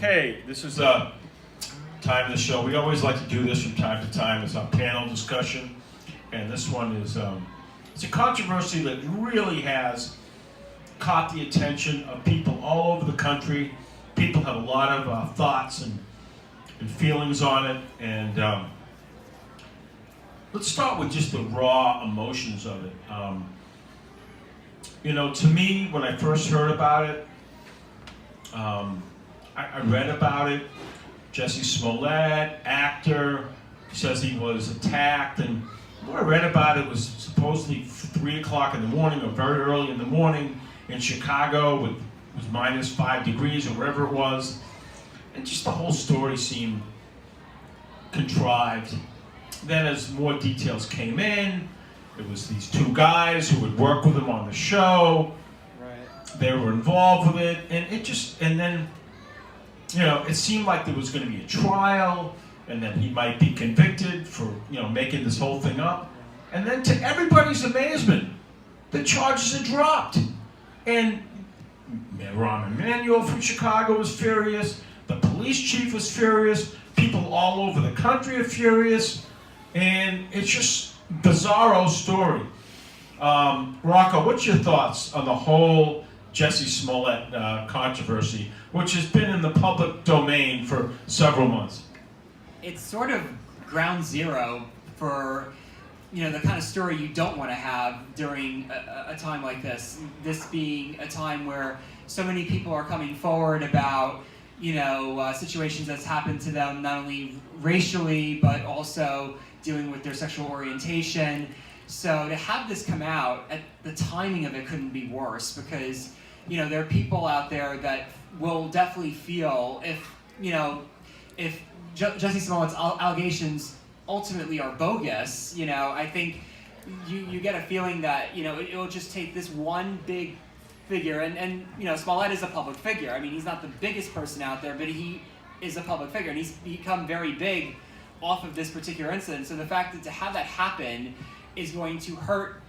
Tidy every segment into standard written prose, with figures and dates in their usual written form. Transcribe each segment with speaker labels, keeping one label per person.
Speaker 1: Okay, this is time of the show. We always like to do this from time to time. It's our panel discussion, and this one is it's a controversy that really has caught the attention of people all over the country. People have a lot of thoughts and feelings on it, and let's start with just the raw emotions of it. To me, when I first heard about it, I read about it. Jesse Smollett, actor, says he was attacked, and what I read about it was supposedly 3 o'clock in the morning or very early in the morning in Chicago. It was minus 5 degrees or wherever it was, and just the whole story seemed contrived. Then as more details came in, it was these two guys who had worked with him on the show. Right. They were involved with it, and then it seemed like there was going to be a trial, and then he might be convicted for making this whole thing up. And then to everybody's amazement, the charges are dropped. And Rahm Emanuel from Chicago was furious. The police chief was furious. People all over the country are furious. And it's just bizarro story. Rocco, what's your thoughts on the whole Jesse Smollett controversy, which has been in the public domain for several months?
Speaker 2: It's sort of ground zero for the kind of story you don't want to have during a time like this. This being a time where so many people are coming forward about situations that's happened to them, not only racially but also dealing with their sexual orientation. So to have this come out, the timing of it couldn't be worse, because there are people out there that will definitely feel if Jesse Smollett's allegations ultimately are bogus, I think you get a feeling that it will just take this one big figure, and Smollett is a public figure. I mean, he's not the biggest person out there, but he is a public figure, and he's become very big off of this particular incident. So the fact that to have that happen is going to hurt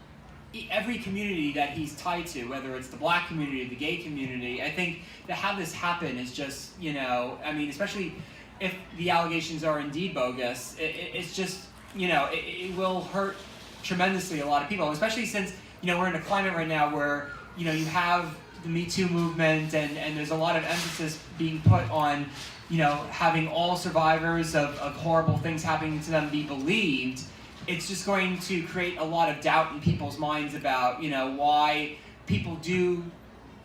Speaker 2: every community that he's tied to, whether it's the black community, the gay community. I think to have this happen is just, especially if the allegations are indeed bogus, it's just, it will hurt tremendously a lot of people, especially since, we're in a climate right now where, you have the Me Too movement, and there's a lot of emphasis being put on, having all survivors of horrible things happening to them be believed. It's just going to create a lot of doubt in people's minds about, why people do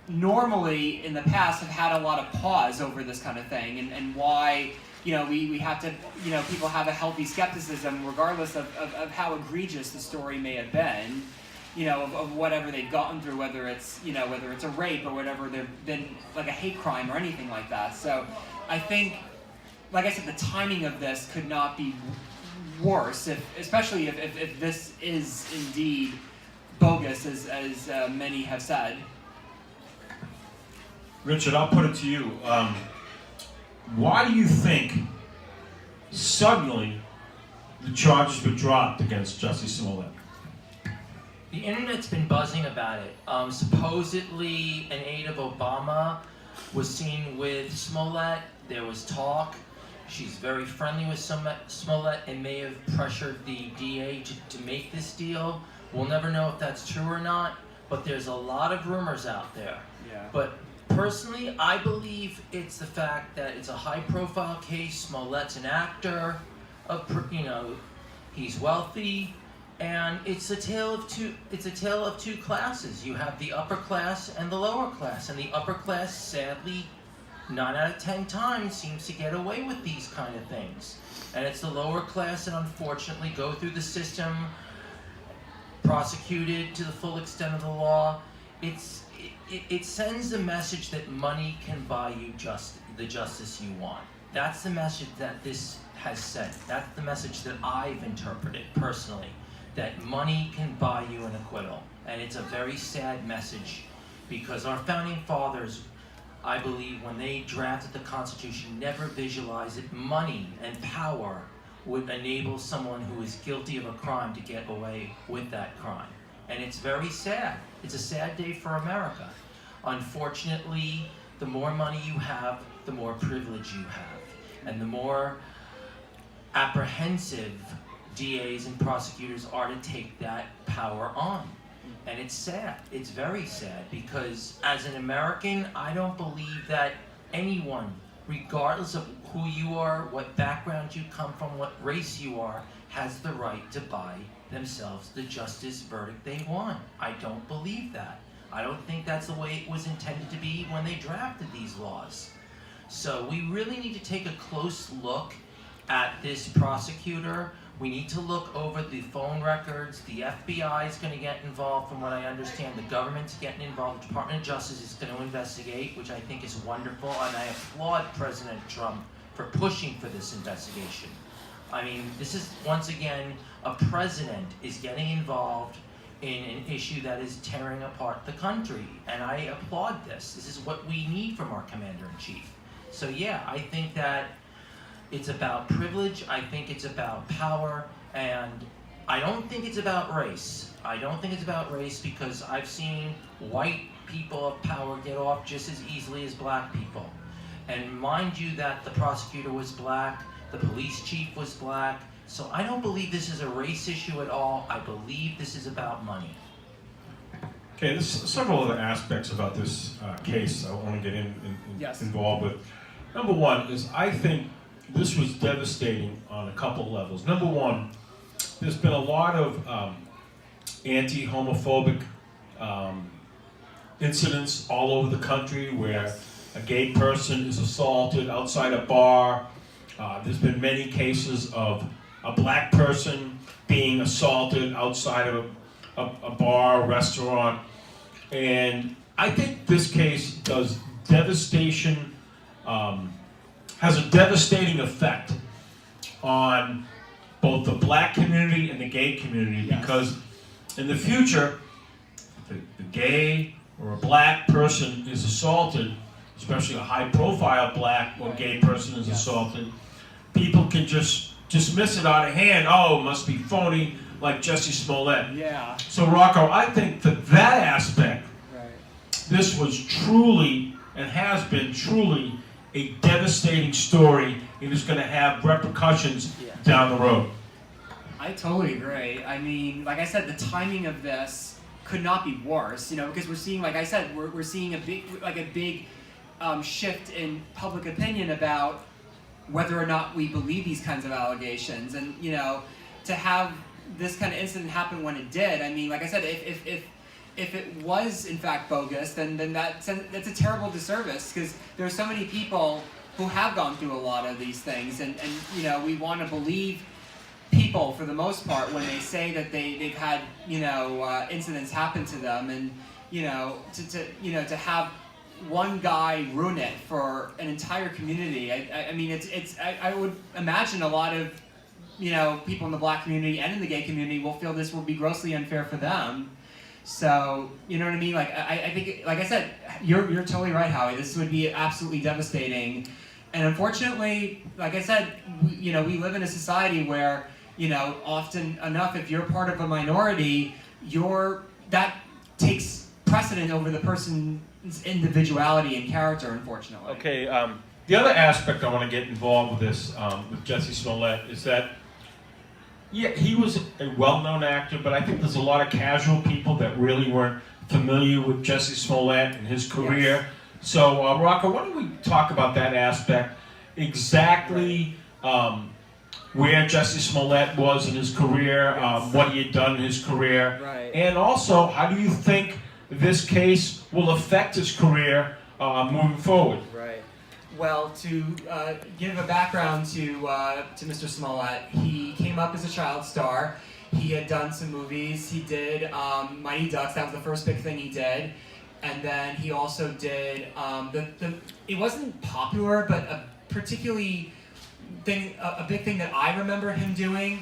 Speaker 2: normally in the past have had a lot of pause over this kind of thing, and why, we have to, people have a healthy skepticism regardless of how egregious the story may have been, of whatever they've gotten through, whether it's a rape or whatever, there's been like a hate crime or anything like that. So I think, like I said, the timing of this could not be worse, especially if this is indeed bogus, as many have said.
Speaker 1: Richard, I'll put it to you. Why do you think suddenly the charges were dropped against Jesse Smollett?
Speaker 3: The internet's been buzzing about it. Supposedly, an aide of Obama was seen with Smollett. There was talk. She's very friendly with Smollett and may have pressured the DA to make this deal. We'll never know if that's true or not, but there's a lot of rumors out there.
Speaker 2: Yeah.
Speaker 3: But personally, I believe it's the fact that it's a high-profile case. Smollett's an actor. He's wealthy, and it's a tale of two. It's a tale of two classes. You have the upper class and the lower class, and the upper class, sadly, 9 out of 10 times seems to get away with these kind of things. And it's the lower class that unfortunately go through the system, prosecuted to the full extent of the law. It sends a message that money can buy you the justice you want. That's the message that this has sent. That's the message that I've interpreted personally, that money can buy you an acquittal. And it's a very sad message, because our founding fathers, I believe, when they drafted the Constitution, never visualized that money and power would enable someone who is guilty of a crime to get away with that crime. And it's very sad. It's a sad day for America. Unfortunately, the more money you have, the more privilege you have, and the more apprehensive DAs and prosecutors are to take that power on. And it's sad. It's very sad, because as an American, I don't believe that anyone, regardless of who you are, what background you come from, what race you are, has the right to buy themselves the justice verdict they want. I don't believe that. I don't think that's the way it was intended to be when they drafted these laws. So we really need to take a close look at this prosecutor. We need to look over the phone records. The FBI is going to get involved, from what I understand. The government's getting involved. The Department of Justice is going to investigate, which I think is wonderful, and I applaud President Trump for pushing for this investigation. I mean, this is, once again, a president is getting involved in an issue that is tearing apart the country, and I applaud this. This is what we need from our commander-in-chief. So yeah, I think that it's about privilege, I think it's about power, and I don't think it's about race. I don't think it's about race, because I've seen white people of power get off just as easily as black people. And mind you that the prosecutor was black, the police chief was black, so I don't believe this is a race issue at all. I believe this is about money.
Speaker 1: Okay, there's several other aspects about this case I want to get
Speaker 2: Yes.
Speaker 1: involved with. Number one is, I think this was devastating on a couple levels. Number one, there's been a lot of anti-homophobic incidents all over the country where a gay person is assaulted outside a bar. There's been many cases of a black person being assaulted outside of a bar, a restaurant. And I think this case does devastation, has a devastating effect on both the black community and the gay community, because in the future, if the gay or a black person is assaulted, especially a high-profile black or gay person is assaulted, people can just dismiss it out of hand. Oh, it must be phony, like Jussie Smollett.
Speaker 2: Yeah.
Speaker 1: So Rocco, I think that aspect, this was truly, and has been truly, a devastating story. It is going to have repercussions down the road.
Speaker 2: I totally agree. I mean, like I said, the timing of this could not be worse, you know, because we're seeing, like I said, we're seeing a big shift in public opinion about whether or not we believe these kinds of allegations. And, you know, to have this kind of incident happen when it did, I mean, like I said, if it was in fact bogus, then that's a terrible disservice, because there are so many people who have gone through a lot of these things, and you know, we want to believe people for the most part when they say that they've had, you know, incidents happen to them, and you know, to have one guy ruin it for an entire community. I mean, I would imagine a lot of, you know, people in the black community and in the gay community will feel this will be grossly unfair for them. So, you know what I mean? Like, I think, like I said, you're totally right, Howie. This would be absolutely devastating. And unfortunately, like I said, you know, we live in a society where, you know, often enough, if you're part of a minority, that takes precedent over the person's individuality and character, unfortunately.
Speaker 1: Okay, the other aspect I want to get involved with this, with Jussie Smollett, is that, yeah, he was a well-known actor, but I think there's a lot of casual people that really weren't familiar with Jussie Smollett and his career. Yes. So, Rocco, why don't we talk about that aspect, exactly where Jussie Smollett was in his career, what he had done in his career, and also, how do you think this case will affect his career moving forward?
Speaker 2: Right. Well, to give a background to Mr. Smollett, he came up as a child star. He had done some movies. He did Mighty Ducks. That was the first big thing he did. And then he also did it wasn't popular, but a particularly a big thing that I remember him doing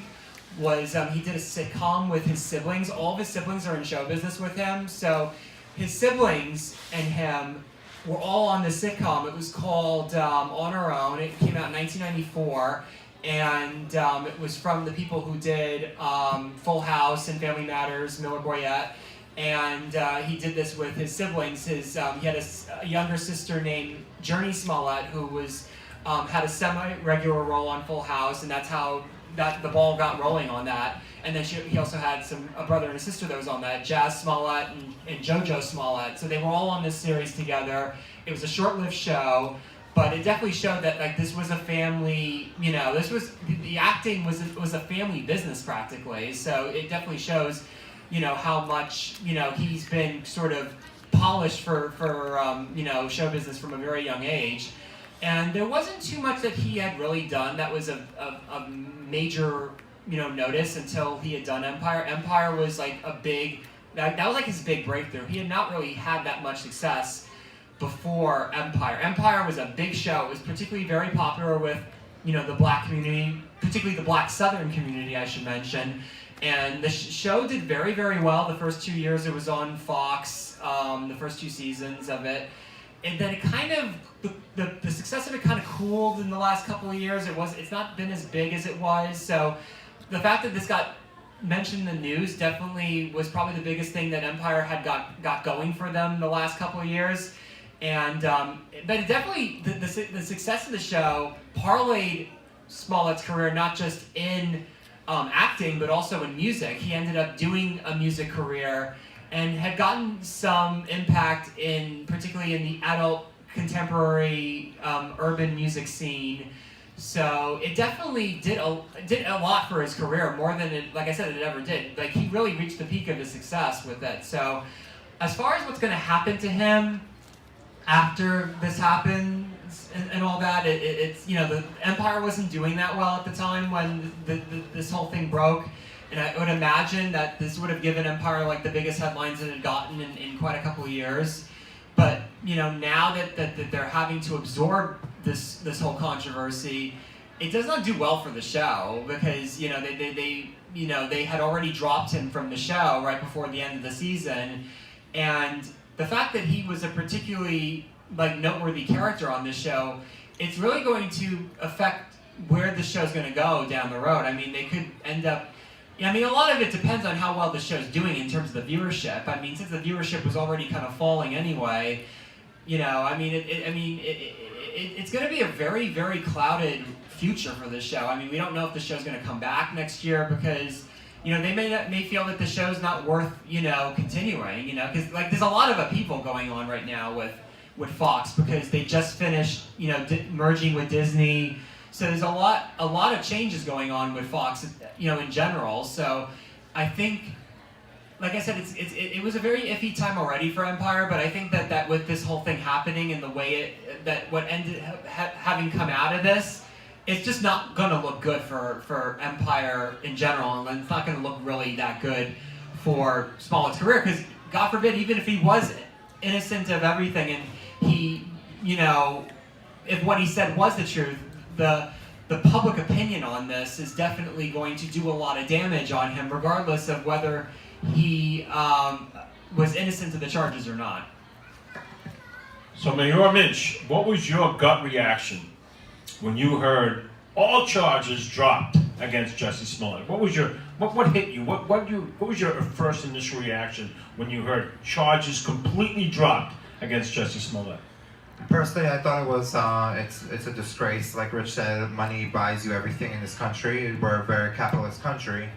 Speaker 2: was he did a sitcom with his siblings. All of his siblings are in show business with him, so his siblings and him were all on this sitcom. It was called On Our Own. It came out in 1994, and it was from the people who did Full House and Family Matters, Miller Boyette. and he did this with his siblings. He had a younger sister named Journey Smollett, who was had a semi-regular role on Full House, and that's how the ball got rolling on that. And then he also had a brother and a sister that was on that, Jazz Smollett and JoJo Smollett. So they were all on this series together. It was a short-lived show, but it definitely showed that like this was a family. This was the acting was a family business practically. So it definitely shows, how much he's been sort of polished for show business from a very young age. And there wasn't too much that he had really done that was a major notice until he had done Empire. Empire was like that was like his big breakthrough. He had not really had that much success before Empire. Empire was a big show. It was particularly very popular with the black community, particularly the black Southern community, I should mention. And the show did very, very well. The first 2 years it was on Fox, the first 2 seasons of it. And then it kind of, the success of it kind of cooled in the last couple of years. It's not been as big as it was. So the fact that this got mentioned in the news definitely was probably the biggest thing that Empire had got going for them the last couple of years. And but it definitely, the success of the show parlayed Smollett's career not just in acting, but also in music. He ended up doing a music career and had gotten some impact particularly in the adult contemporary urban music scene. So it definitely did a lot for his career, more than it ever did. Like he really reached the peak of his success with it. So as far as what's going to happen to him after this happens and all that, it's the Empire wasn't doing that well at the time when this whole thing broke. And I would imagine that this would have given Empire like the biggest headlines it had gotten in quite a couple of years. But now that they're having to absorb this whole controversy, it does not do well for the show because they had already dropped him from the show right before the end of the season, and the fact that he was a particularly noteworthy character on this show, it's really going to affect where the show's going to go down the road. I mean, they could end up. A lot of it depends on how well the show's doing in terms of the viewership. I mean, since the viewership was already kind of falling anyway, it's going to be a very, very clouded future for this show. I mean, we don't know if the show's going to come back next year because, they may feel that the show's not worth, continuing, because there's a lot of upheaval going on right now with Fox because they just finished, merging with Disney. So there's a lot of changes going on with Fox, in general. So I think, like I said, it was a very iffy time already for Empire, but I think that with this whole thing happening and the way what ended having come out of this, it's just not going to look good for Empire in general, and it's not going to look really that good for Smollett's career because, God forbid, even if he was innocent of everything and he, if what he said was the truth, the public opinion on this is definitely going to do a lot of damage on him, regardless of whether he was innocent of the charges or not.
Speaker 1: So, Mayor Minch, what was your gut reaction when you heard all charges dropped against Jussie Smollett? What hit you? What was your first initial reaction when you heard charges completely dropped against Jussie Smollett?
Speaker 4: Personally, I thought it was it's a disgrace. Like Rich said, money buys you everything in this country. We're a very capitalist country,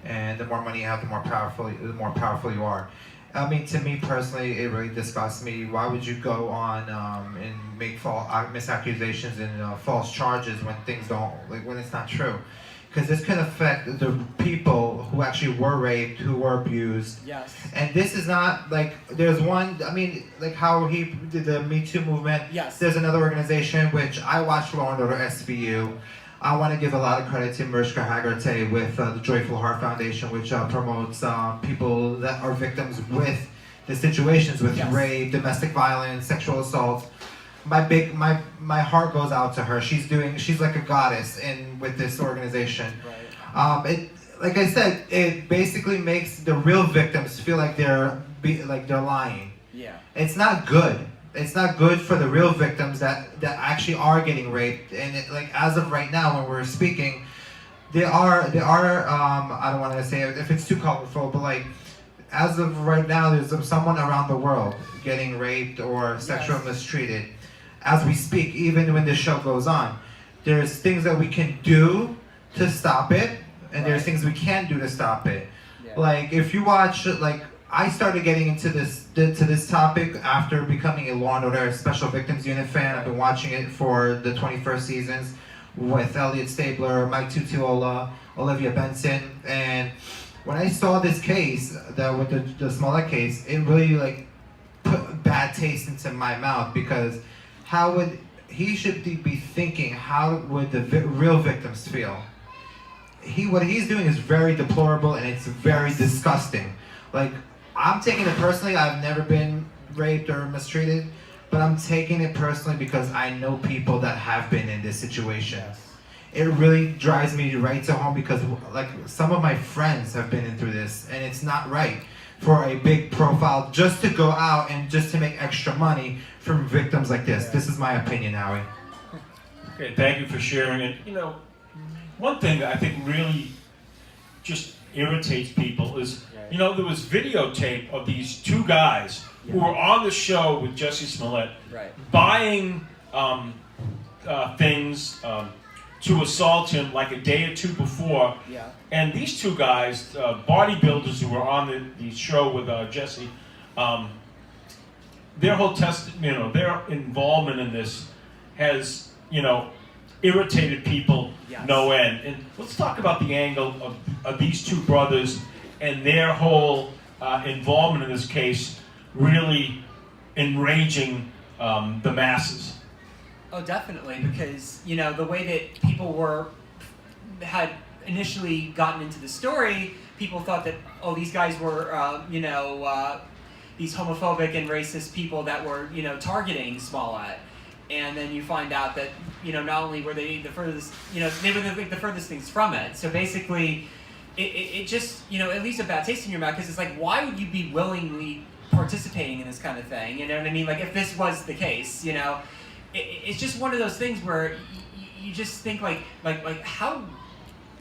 Speaker 4: and the more money you have, the more powerful you are. I mean, to me personally, it really disgusts me. Why would you go on and make misaccusations and false charges when things when it's not true? Because this could affect the people who actually were raped, who were abused.
Speaker 2: Yes.
Speaker 4: And this is not there's one, how he did the Me Too movement.
Speaker 2: Yes.
Speaker 4: There's another organization which I watched Law and Order SVU. I want to give a lot of credit to Mariska Hargitay with the Joyful Heart Foundation, which promotes people that are victims with the situations with rape, domestic violence, sexual assault. My heart goes out to her. She's like a goddess with this organization.
Speaker 2: Right.
Speaker 4: Like I said, it basically makes the real victims feel like they're lying.
Speaker 2: Yeah.
Speaker 4: It's not good. It's not good for the real victims that actually are getting raped. And as of right now, when we're speaking, there are I don't want to say if it's too colorful, but as of right now, there's someone around the world getting raped or sexually mistreated. As we speak, even when this show goes on, there's things that we can do to stop it, and there's things we can't do to stop it.
Speaker 2: Yeah.
Speaker 4: Like if you watch, like I started getting into this topic after becoming a Law and Order Special Victims Unit fan. I've been watching it for the 21st seasons with Elliot Stabler, Mike Tutuola, Olivia Benson, and when I saw this case, that with the Smollett case, it really like put bad taste into my mouth, because how would he should be thinking? How would the real victims feel? What he's doing is very deplorable, and it's very disgusting. Like, I'm taking it personally. I've never been raped or mistreated, but I'm taking it personally because I know people that have been in this situation. It really drives me right to home, because like some of my friends have been through this, and it's not right for a big profile just to go out and just to make extra money from victims like this. This is my opinion, Howie.
Speaker 1: Okay, thank you for sharing it. You know, one thing that I think really just irritates people is, you know, there was videotape of these two guys who were on the show with Jussie Smollett buying things to assault him like a day or two before. And these two guys, bodybuilders who were on the show with Jussie, their whole their involvement in this has, you know, irritated people no end. And let's talk about the angle of these two brothers and their whole involvement in this case really enraging the masses.
Speaker 2: Oh, definitely, because, you know, the way that people had initially gotten into the story, people thought that, oh, these guys were, these homophobic and racist people that were, you know, targeting Smollett. And then you find out that, you know, not only were they the furthest, you know, they were the furthest things from it. So basically, it just, you know, it leaves a bad taste in your mouth, because it's like, why would you be willingly participating in this kind of thing? You know what I mean? Like, if this was the case, you know, it's just one of those things where you just think like how,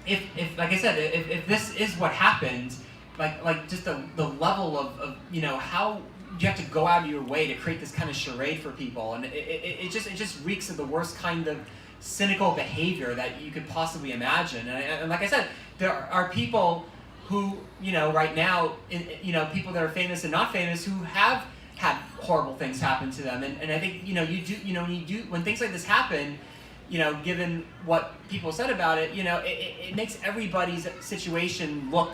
Speaker 2: if like I said, if this is what happened, like just the level of you know, how you have to go out of your way to create this kind of charade for people, and it just reeks of the worst kind of cynical behavior that you could possibly imagine. And like I said, there are people who, you know, right now, you know, people that are famous and not famous who have had horrible things happen to them, and I think, you know, when things like this happen, you know, given what people said about it, you know, it makes everybody's situation look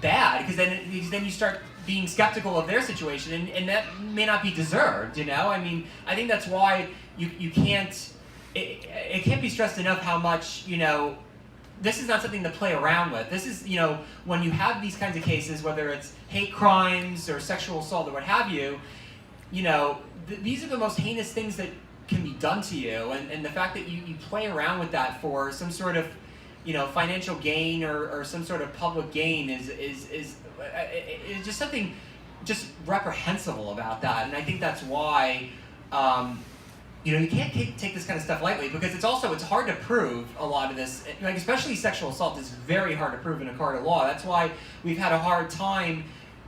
Speaker 2: bad, because then you start being skeptical of their situation, and that may not be deserved, you know? I mean, I think that's why you can't, it can't be stressed enough how much, you know, this is not something to play around with. This is, you know, when you have these kinds of cases, whether it's hate crimes or sexual assault or what have you, you know, these are the most heinous things that can be done to you, and the fact that you play around with that for some sort of, you know, financial gain or some sort of public gain is just something just reprehensible about that. And I think that's why, you know, you can't take this kind of stuff lightly, because it's hard to prove a lot of this, like especially sexual assault is very hard to prove in a court of law. That's why we've had a hard time,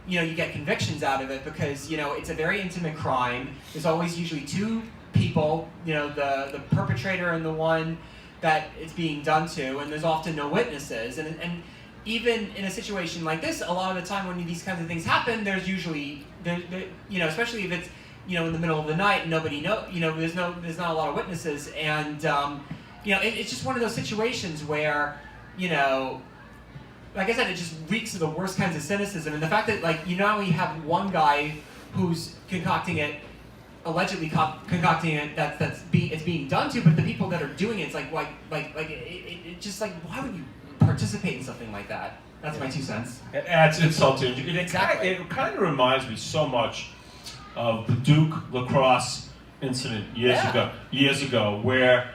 Speaker 2: you know, you get convictions out of it, because, you know, it's a very intimate crime. There's always usually two people, you know, the perpetrator and the one that it's being done to, and there's often no witnesses. And even in a situation like this, a lot of the time when these kinds of things happen, there's usually, you know, especially if it's, you know, in the middle of the night and nobody you know, there's not a lot of witnesses, and you know, it's just one of those situations where, you know, like I said, it just reeks of the worst kinds of cynicism. And the fact that, like, you not only have one guy who's allegedly concocting it, it's being done to, but the people that are doing it, it's it just like, why would you participate in something like that? That's my 2 cents.
Speaker 1: It adds insult to injury.
Speaker 2: Exactly.
Speaker 1: It kind of reminds me so much of the Duke lacrosse incident years ago, where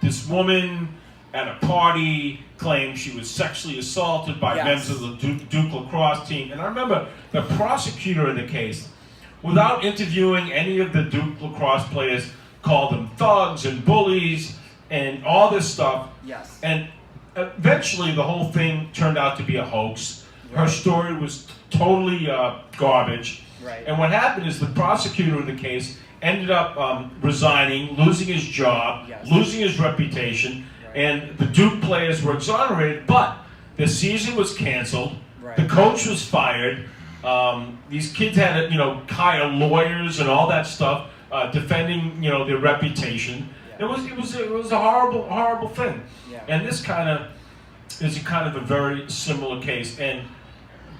Speaker 1: this woman at a party claimed she was sexually assaulted by members of the Duke lacrosse team. And I remember the prosecutor in the case, without interviewing any of the Duke lacrosse players, called them thugs and bullies and all this stuff.
Speaker 2: Yes.
Speaker 1: And eventually the whole thing turned out to be a hoax. Her story was totally garbage.
Speaker 2: Right.
Speaker 1: And what happened is the prosecutor in the case ended up resigning, losing his job,
Speaker 2: Yes.
Speaker 1: losing his reputation,
Speaker 2: Right.
Speaker 1: and the Duke players were exonerated, but the season was canceled,
Speaker 2: Right.
Speaker 1: the coach was fired, these kids had to, hire lawyers and all that stuff, defending, their reputation.
Speaker 2: Yeah.
Speaker 1: It was a horrible thing.
Speaker 2: Yeah.
Speaker 1: And this is kind of a very similar case, and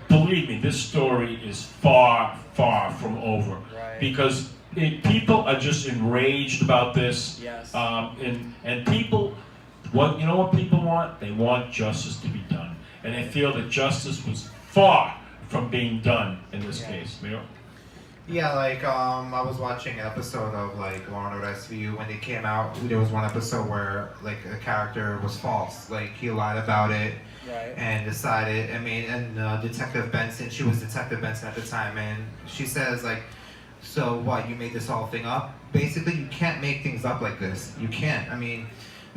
Speaker 1: believe me, this story is far from over.
Speaker 2: Right.
Speaker 1: Because people are just enraged about this.
Speaker 2: Yes.
Speaker 1: And people, what people want? They want justice to be done, and they feel that justice was far from being done in this case. Mayor?
Speaker 4: Yeah, like I was watching an episode of like Law and Order SVU when they came out. There was one episode where like a character was false, like he lied about it.
Speaker 2: Right.
Speaker 4: And decided, and Detective Benson, she was Detective Benson at the time, and she says like, so what, you made this whole thing up? Basically, you can't make things up like this. You can't. I mean,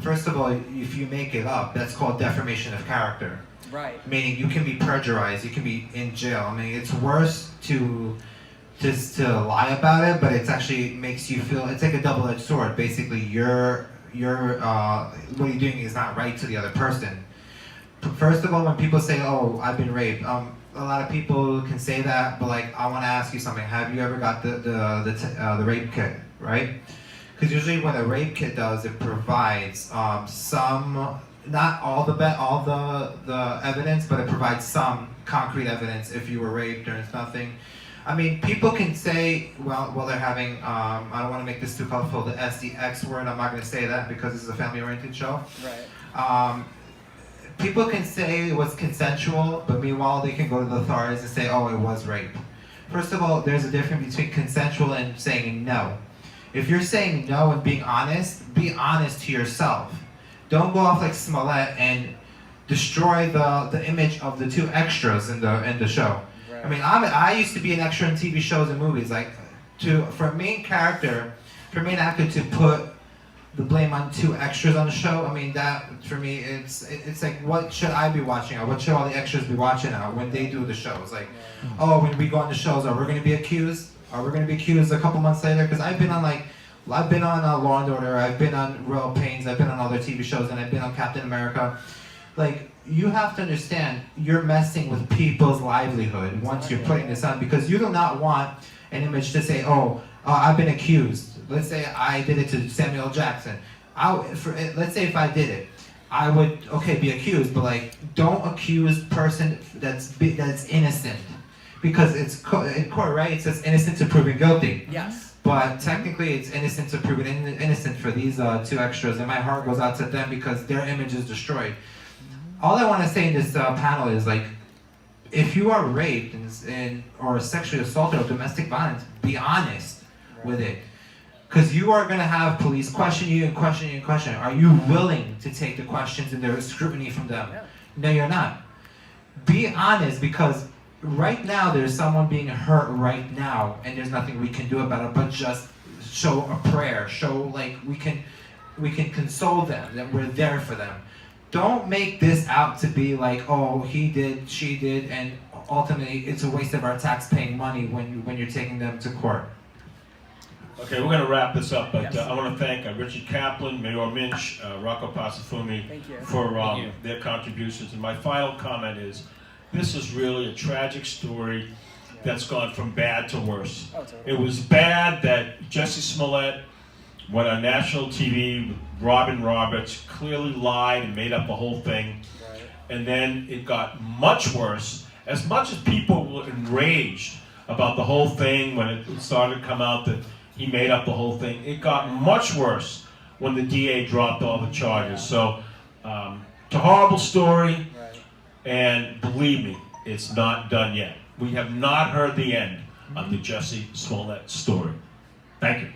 Speaker 4: first of all, if you make it up, that's called defamation of character.
Speaker 2: Right.
Speaker 4: Meaning you can be perjurized, you can be in jail. I mean, it's worse to lie about it, but it actually makes you feel, it's like a double-edged sword. Basically, what you're doing is not right to the other person. First of all, when people say, "Oh, I've been raped," a lot of people can say that, but like, I want to ask you something. Have you ever got the rape kit, right? Because usually, what a rape kit does, it provides some, not all the evidence, but it provides some concrete evidence if you were raped or it's nothing. I mean, people can say, well, they're having, I don't want to make this too colorful, the SDX word. I'm not going to say that because this is a family-oriented show.
Speaker 2: Right.
Speaker 4: People can say it was consensual, but meanwhile they can go to the authorities and say, oh, it was rape. First of all, there's a difference between consensual and saying no. If you're saying no and being honest, be honest to yourself. Don't go off like Smollett and destroy the image of the two extras in the show.
Speaker 2: Right.
Speaker 4: I mean, I used to be an extra in TV shows and movies. Like, for a main actor to put the blame on two extras on the show, I mean, that, for me, it's like, what should I be watching out? What should all the extras be watching out when they do the shows? Like, oh, when we go on the shows, are we going to be accused? Are we going to be accused a couple months later? Because I've been on Law and Order, I've been on Royal Pains, I've been on other TV shows, and I've been on Captain America. Like, you have to understand, you're messing with people's livelihood once you're putting this on, because you do not want an image to say, oh, I've been accused. Let's say I did it to Samuel Jackson. Let's say if I did it, I would, be accused, but like, don't accuse person that's innocent. Because it's in court, right? It says innocent to proven guilty.
Speaker 2: Yes.
Speaker 4: But technically, it's innocent to proven innocent for these two extras, and my heart goes out to them because their image is destroyed. All I want to say in this panel is like, if you are raped or sexually assaulted or domestic violence, be honest with it. Because you are going to have police question you and question you and question you. Are you willing to take the questions and the scrutiny from them?
Speaker 2: Yeah.
Speaker 4: No, you're not. Be honest, because right now there's someone being hurt right now, and there's nothing we can do about it but just show a prayer. Show like we can console them, that we're there for them. Don't make this out to be like, oh, he did, she did, and ultimately it's a waste of our tax-paying money when you're taking them to court.
Speaker 1: Okay, we're going to wrap this up, but
Speaker 2: Yes.
Speaker 1: I want to thank Richard Kaplan, Mayor Minch, Rocco Pasafumi
Speaker 2: Thank you.
Speaker 1: for
Speaker 3: Thank you.
Speaker 1: their contributions. And my final comment is, this is really a tragic story that's gone from bad to worse.
Speaker 2: Oh, totally.
Speaker 1: It was bad that Jesse Smollett went on national TV with Robin Roberts, clearly lied and made up the whole thing.
Speaker 2: Right.
Speaker 1: And then it got much worse. As much as people were enraged about the whole thing when it started to come out that he made up the whole thing, it got much worse when the DA dropped all the charges. So, it's a horrible story,
Speaker 2: Right.
Speaker 1: and believe me, it's not done yet. We have not heard the end of the Jesse Smollett story. Thank you.